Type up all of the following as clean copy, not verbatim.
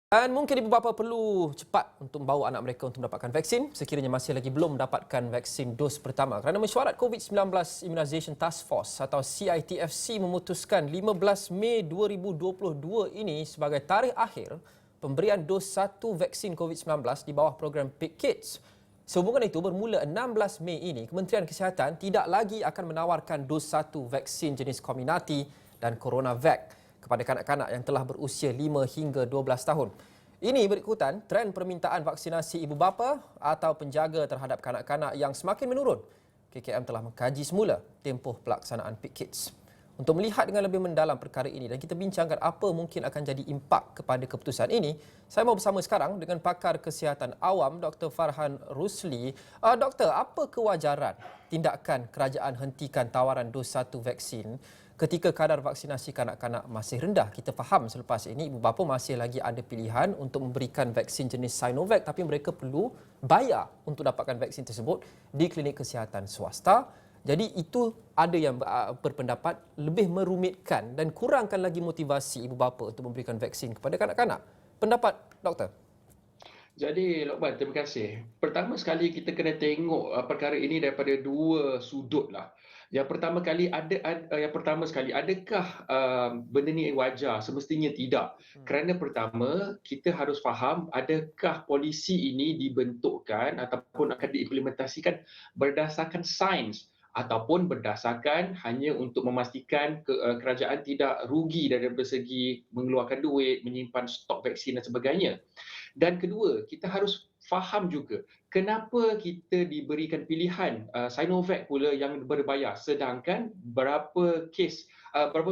Dan mungkin ibu bapa perlu cepat untuk membawa anak mereka untuk mendapatkan vaksin sekiranya masih lagi belum mendapatkan vaksin dos pertama. Kerana mesyuarat COVID-19 Immunisation Task Force atau CITFC memutuskan 15 Mei 2022 ini sebagai tarikh akhir pemberian dos satu vaksin COVID-19 di bawah program PIK Kids. Sehubungan itu, bermula 16 Mei ini, Kementerian Kesihatan tidak lagi akan menawarkan dos satu vaksin jenis Comirnaty dan CoronaVac kepada kanak-kanak yang telah berusia 5 hingga 12 tahun. Ini berikutan trend permintaan vaksinasi ibu bapa atau penjaga terhadap kanak-kanak yang semakin menurun. KKM telah mengkaji semula tempoh pelaksanaan PIK Kids. Untuk melihat dengan lebih mendalam perkara ini dan kita bincangkan apa mungkin akan jadi impak kepada keputusan ini, saya mau bersama sekarang dengan pakar kesihatan awam Dr. Farhan Rusli. Doktor, apa kewajaran tindakan kerajaan hentikan tawaran dos satu vaksin ketika kadar vaksinasi kanak-kanak masih rendah? Kita faham selepas ini ibu bapa masih lagi ada pilihan untuk memberikan vaksin jenis Sinovac, tapi mereka perlu bayar untuk dapatkan vaksin tersebut di klinik kesihatan swasta. Jadi itu ada yang berpendapat lebih merumitkan dan kurangkan lagi motivasi ibu bapa untuk memberikan vaksin kepada kanak-kanak. Pendapat doktor? Jadi, Lokman, terima kasih. Pertama sekali kita kena tengok perkara ini daripada dua sudut lah. Yang pertama sekali, adakah benda ni wajar? Semestinya tidak. Kerana pertama, kita harus faham adakah polisi ini dibentukkan ataupun akan diimplementasikan berdasarkan sains ataupun berdasarkan hanya untuk memastikan kerajaan tidak rugi dari segi mengeluarkan duit, menyimpan stok vaksin dan sebagainya. Dan kedua, kita harus faham juga kenapa kita diberikan pilihan Sinovac pula yang berbayar, sedangkan beberapa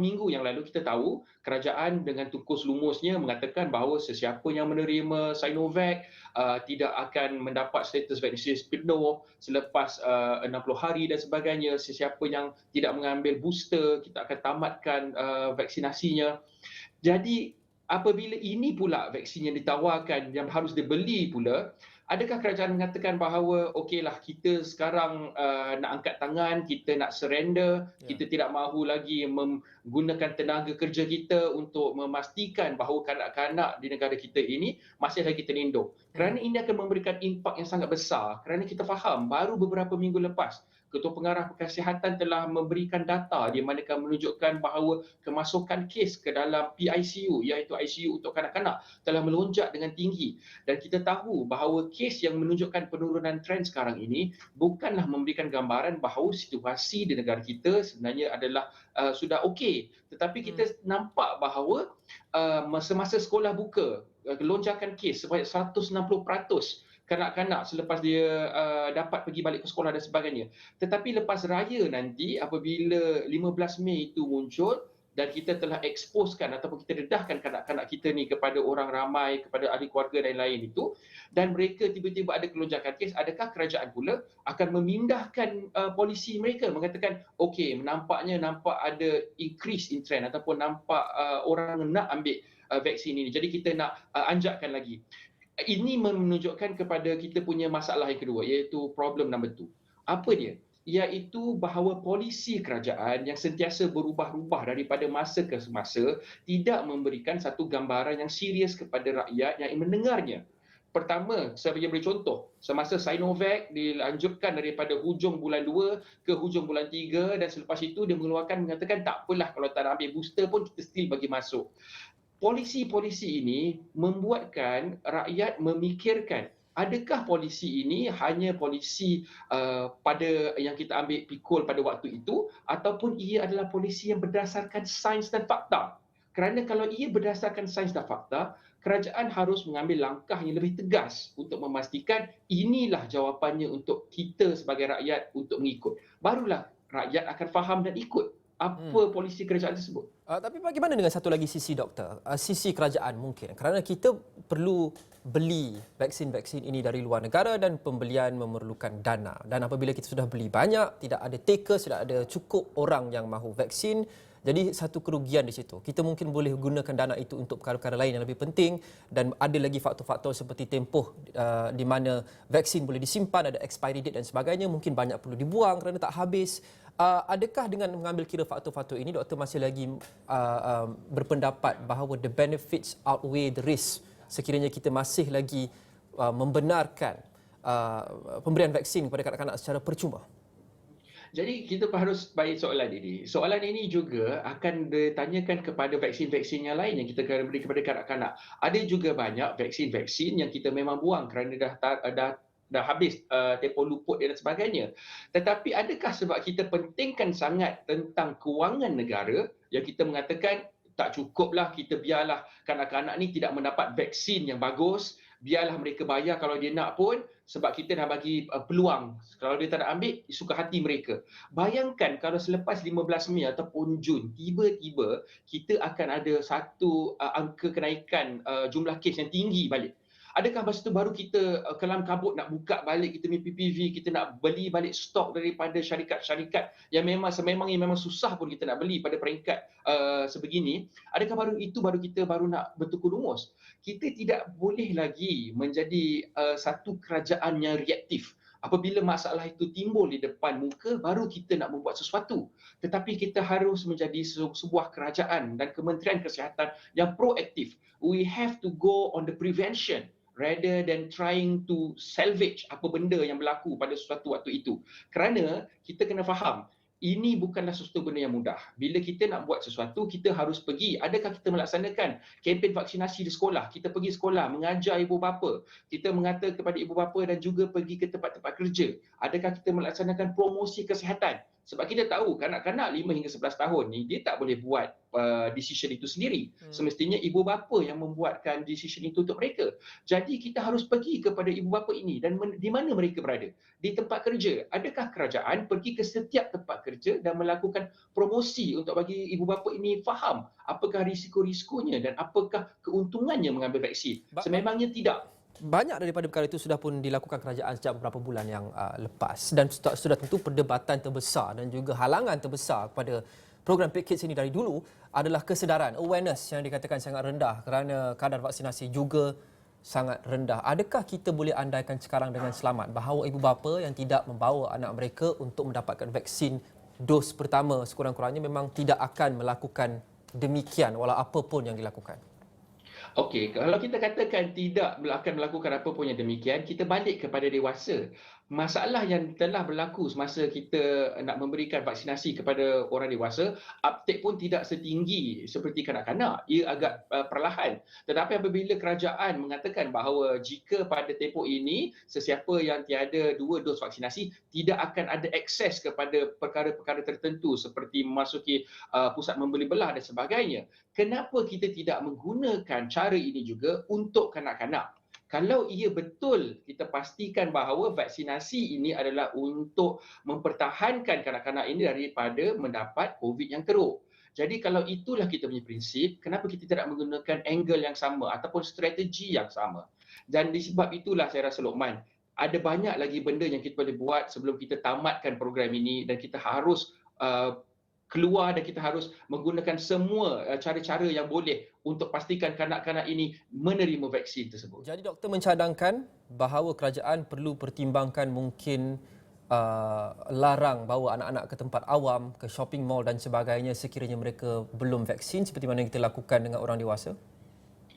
minggu yang lalu kita tahu kerajaan dengan tukus lumusnya mengatakan bahawa sesiapa yang menerima Sinovac tidak akan mendapat status vaksinasi penuh selepas 60 hari dan sebagainya. Sesiapa yang tidak mengambil booster, kita akan tamatkan vaksinasinya. Jadi apabila ini pula vaksin yang ditawarkan yang harus dibeli pula, adakah kerajaan mengatakan bahawa okeylah kita sekarang nak angkat tangan, kita nak surrender, kita tidak mahu lagi menggunakan tenaga kerja kita untuk memastikan bahawa kanak-kanak di negara kita ini masih lagi terlindung. Kerana ini akan memberikan impak yang sangat besar. Kerana kita faham baru beberapa minggu lepas Ketua Pengarah Kesihatan telah memberikan data di mana menunjukkan bahawa kemasukan kes ke dalam PICU, iaitu ICU untuk kanak-kanak, telah melonjak dengan tinggi. Dan kita tahu bahawa kes yang menunjukkan penurunan trend sekarang ini bukanlah memberikan gambaran bahawa situasi di negara kita sebenarnya adalah sudah okey. Tetapi kita nampak bahawa semasa sekolah buka, lonjakan kes sebanyak 160% kanak-kanak selepas dia dapat pergi balik ke sekolah dan sebagainya. Tetapi lepas raya nanti, apabila 15 Mei itu muncul dan kita telah eksposkan ataupun kita dedahkan kanak-kanak kita ni kepada orang ramai, kepada ahli keluarga dan lain itu, dan mereka tiba-tiba ada kelonjakan kes, adakah kerajaan pula akan memindahkan polisi mereka, mengatakan okey, nampak ada increase in trend ataupun nampak orang nak ambil vaksin ini, jadi kita nak anjakkan lagi. Ini menunjukkan kepada kita punya masalah yang kedua, iaitu problem number 2. Apa dia? Iaitu bahawa polisi kerajaan yang sentiasa berubah-ubah daripada masa ke masa tidak memberikan satu gambaran yang serius kepada rakyat yang mendengarnya. Pertama, saya beri contoh, semasa Sinovac dilanjutkan daripada hujung bulan 2 ke hujung bulan 3 dan selepas itu dia mengatakan tak apalah kalau tak nak ambil booster pun kita still bagi masuk. Polisi-polisi ini membuatkan rakyat memikirkan adakah polisi ini hanya polisi pada yang kita ambil pikul pada waktu itu ataupun ia adalah polisi yang berdasarkan sains dan fakta. Kerana kalau ia berdasarkan sains dan fakta, kerajaan harus mengambil langkah yang lebih tegas untuk memastikan inilah jawapannya untuk kita sebagai rakyat untuk mengikut. Barulah rakyat akan faham dan ikut apa polisi kerajaan tersebut. Tapi bagaimana dengan satu lagi sisi doktor? Sisi kerajaan mungkin. Kerana kita perlu beli vaksin-vaksin ini dari luar negara dan pembelian memerlukan dana. Dan apabila kita sudah beli banyak, tidak ada takers, tidak ada cukup orang yang mahu vaksin, jadi satu kerugian di situ. Kita mungkin boleh gunakan dana itu untuk perkara-perkara lain yang lebih penting dan ada lagi faktor-faktor seperti tempoh di mana vaksin boleh disimpan, ada expiry date dan sebagainya, mungkin banyak perlu dibuang kerana tak habis. Adakah dengan mengambil kira faktor-faktor ini, doktor masih lagi berpendapat bahawa the benefits outweigh the risk sekiranya kita masih lagi membenarkan pemberian vaksin kepada kanak-kanak secara percuma? Jadi kita harus baik soalan ini. Soalan ini juga akan ditanyakan kepada vaksin-vaksin yang lain yang kita akan beri kepada kanak-kanak. Ada juga banyak vaksin-vaksin yang kita memang buang kerana dah habis tempoh luput dan sebagainya. Tetapi adakah sebab kita pentingkan sangat tentang kewangan negara yang kita mengatakan tak cukuplah, kita biarlah kanak-kanak ni tidak mendapat vaksin yang bagus, biarlah mereka bayar kalau dia nak pun, sebab kita dah bagi peluang. Kalau dia tak nak ambil, suka hati mereka. Bayangkan kalau selepas 15 Mei ataupun Jun, tiba-tiba kita akan ada satu angka kenaikan jumlah kes yang tinggi balik. Adakah masa itu baru kita kelam kabut nak buka balik kita punya PPV, kita nak beli balik stok daripada syarikat-syarikat yang sememangnya memang susah pun kita nak beli pada peringkat sebegini. Adakah baru kita nak bertukar rumus? Kita tidak boleh lagi menjadi satu kerajaan yang reaktif. Apabila masalah itu timbul di depan muka, baru kita nak membuat sesuatu. Tetapi kita harus menjadi sebuah kerajaan dan Kementerian Kesihatan yang proaktif. We have to go on the prevention rather than trying to salvage apa benda yang berlaku pada suatu waktu itu. Kerana kita kena faham, ini bukanlah sesuatu benda yang mudah. Bila kita nak buat sesuatu, kita harus pergi. Adakah kita melaksanakan kempen vaksinasi di sekolah? Kita pergi sekolah, mengajar ibu bapa. Kita mengata kepada ibu bapa dan juga pergi ke tempat-tempat kerja. Adakah kita melaksanakan promosi kesihatan? Sebab kita tahu kanak-kanak 5 hingga 11 tahun ni, dia tak boleh buat decision itu sendiri. Semestinya ibu bapa yang membuatkan decision itu untuk mereka. Jadi kita harus pergi kepada ibu bapa ini dan di mana mereka berada? Di tempat kerja. Adakah kerajaan pergi ke setiap tempat kerja dan melakukan promosi untuk bagi ibu bapa ini faham apakah risiko-risikonya dan apakah keuntungannya mengambil vaksin? Sememangnya tidak. Banyak daripada perkara itu sudah pun dilakukan kerajaan sejak beberapa bulan yang lepas, dan sudah tentu perdebatan terbesar dan juga halangan terbesar kepada program PKIDS ini dari dulu adalah kesedaran, awareness yang dikatakan sangat rendah kerana kadar vaksinasi juga sangat rendah. Adakah kita boleh andaikan sekarang dengan selamat bahawa ibu bapa yang tidak membawa anak mereka untuk mendapatkan vaksin dos pertama sekurang-kurangnya memang tidak akan melakukan demikian walau apa pun yang dilakukan? Okey, kalau kita katakan tidak akan melakukan apa pun yang demikian, kita balik kepada dewasa. Masalah yang telah berlaku semasa kita nak memberikan vaksinasi kepada orang dewasa, uptake pun tidak setinggi seperti kanak-kanak. Ia agak perlahan. Tetapi apabila kerajaan mengatakan bahawa jika pada tempoh ini, sesiapa yang tiada 2 dos vaksinasi, tidak akan ada akses kepada perkara-perkara tertentu seperti memasuki pusat membeli belah dan sebagainya. Kenapa kita tidak menggunakan cara ini juga untuk kanak-kanak? Kalau ia betul, kita pastikan bahawa vaksinasi ini adalah untuk mempertahankan kanak-kanak ini daripada mendapat COVID yang teruk. Jadi kalau itulah kita punya prinsip, kenapa kita tidak menggunakan angle yang sama ataupun strategi yang sama? Dan disebab itulah saya rasa Lokman, ada banyak lagi benda yang kita boleh buat sebelum kita tamatkan program ini dan kita harus keluar dan kita harus menggunakan semua cara-cara yang boleh untuk pastikan kanak-kanak ini menerima vaksin tersebut. Jadi doktor mencadangkan bahawa kerajaan perlu pertimbangkan mungkin larang bawa anak-anak ke tempat awam, ke shopping mall dan sebagainya sekiranya mereka belum vaksin seperti mana yang kita lakukan dengan orang dewasa?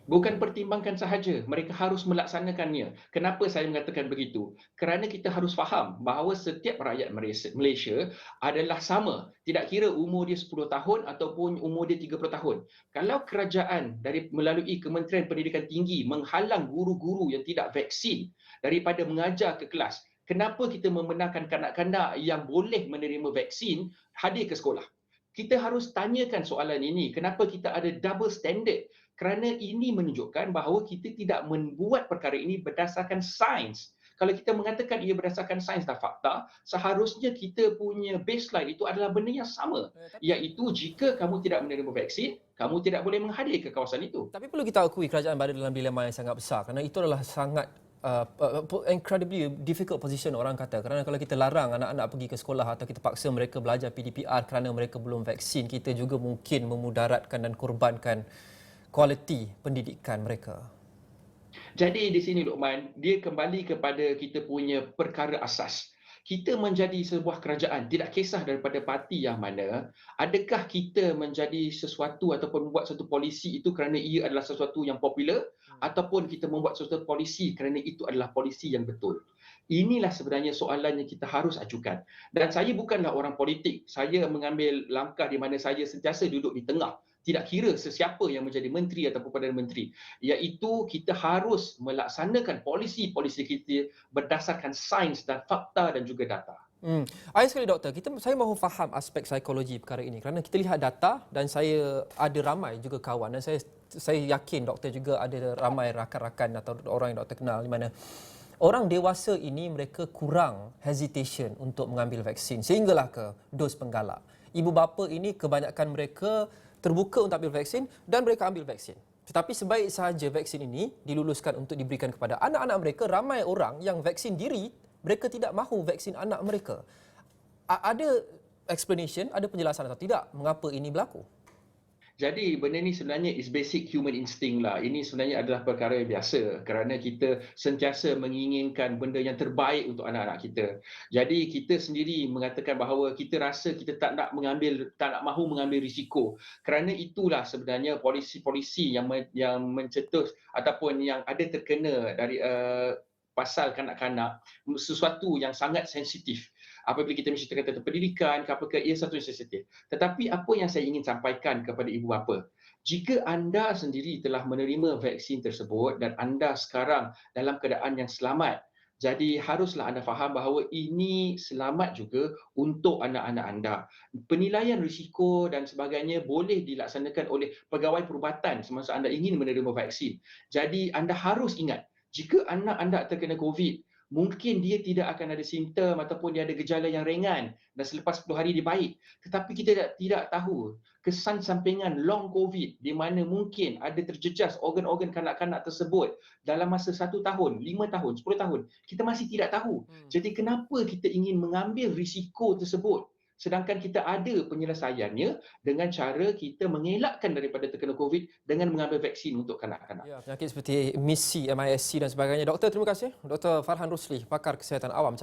Bukan pertimbangkan sahaja, mereka harus melaksanakannya. Kenapa saya mengatakan begitu? Kerana kita harus faham bahawa setiap rakyat Malaysia adalah sama. Tidak kira umur dia 10 tahun ataupun umur dia 30 tahun. Kalau kerajaan melalui Kementerian Pendidikan Tinggi menghalang guru-guru yang tidak vaksin daripada mengajar ke kelas, kenapa kita membenarkan kanak-kanak yang boleh menerima vaksin hadir ke sekolah? Kita harus tanyakan soalan ini. Kenapa kita ada double standard? Kerana ini menunjukkan bahawa kita tidak membuat perkara ini berdasarkan sains. Kalau kita mengatakan ia berdasarkan sains dan fakta, seharusnya kita punya baseline itu adalah benda yang sama. Iaitu jika kamu tidak menerima vaksin, kamu tidak boleh menghadir ke kawasan itu. Tapi perlu kita akui kerajaan berada dalam dilema yang sangat besar kerana itu adalah sangat incredibly difficult position orang kata, kerana kalau kita larang anak-anak pergi ke sekolah atau kita paksa mereka belajar PDPR kerana mereka belum vaksin, kita juga mungkin memudaratkan dan korbankan kualiti pendidikan mereka. Jadi di sini Luqman, dia kembali kepada kita punya perkara asas. Kita menjadi sebuah kerajaan, tidak kisah daripada parti yang mana, adakah kita menjadi sesuatu ataupun membuat satu polisi itu kerana ia adalah sesuatu yang popular ataupun kita membuat sesuatu polisi kerana itu adalah polisi yang betul. Inilah sebenarnya soalan yang kita harus ajukan. Dan saya bukanlah orang politik. Saya mengambil langkah di mana saya sentiasa duduk di tengah. Tidak kira sesiapa yang menjadi menteri ataupun Perdana Menteri. Iaitu kita harus melaksanakan polisi-polisi kita berdasarkan sains dan fakta dan juga data. Ayat sekali doktor, saya mahu faham aspek psikologi perkara ini kerana kita lihat data dan saya ada ramai juga kawan dan saya yakin doktor juga ada ramai rakan-rakan atau orang yang doktor kenal di mana orang dewasa ini mereka kurang hesitation untuk mengambil vaksin sehinggalah ke dos penggalak. Ibu bapa ini kebanyakan mereka terbuka untuk ambil vaksin dan mereka ambil vaksin. Tetapi sebaik sahaja vaksin ini diluluskan untuk diberikan kepada anak-anak mereka, ramai orang yang vaksin diri, mereka tidak mahu vaksin anak mereka. Ada explanation, ada penjelasan atau tidak mengapa ini berlaku? Jadi benda ni sebenarnya is basic human instinct lah. Ini sebenarnya adalah perkara yang biasa kerana kita sentiasa menginginkan benda yang terbaik untuk anak-anak kita. Jadi kita sendiri mengatakan bahawa kita rasa kita tak nak mahu mengambil risiko. Kerana itulah sebenarnya polisi-polisi yang mencetus ataupun yang ada terkena dari pasal kanak-kanak, sesuatu yang sangat sensitif. Apabila kita menceritakan tentang pendidikan, apakah ia satu yang sensitif. Tetapi apa yang saya ingin sampaikan kepada ibu bapa, jika anda sendiri telah menerima vaksin tersebut dan anda sekarang dalam keadaan yang selamat, jadi haruslah anda faham bahawa ini selamat juga untuk anak-anak anda. Penilaian risiko dan sebagainya boleh dilaksanakan oleh pegawai perubatan semasa anda ingin menerima vaksin. Jadi anda harus ingat, jika anak anda terkena COVID, mungkin dia tidak akan ada simptom ataupun dia ada gejala yang ringan dan selepas 10 hari dia baik. Tetapi kita tidak tahu kesan sampingan long COVID di mana mungkin ada terjejas organ-organ kanak-kanak tersebut dalam masa 1 tahun, 5 tahun, 10 tahun. Kita masih tidak tahu. Jadi kenapa kita ingin mengambil risiko tersebut? Sedangkan kita ada penyelesaiannya dengan cara kita mengelakkan daripada terkena COVID dengan mengambil vaksin untuk kanak-kanak. Ya, penyakit seperti MIS-C dan sebagainya. Doktor, terima kasih. Dr. Farhan Rusli, pakar kesihatan awam.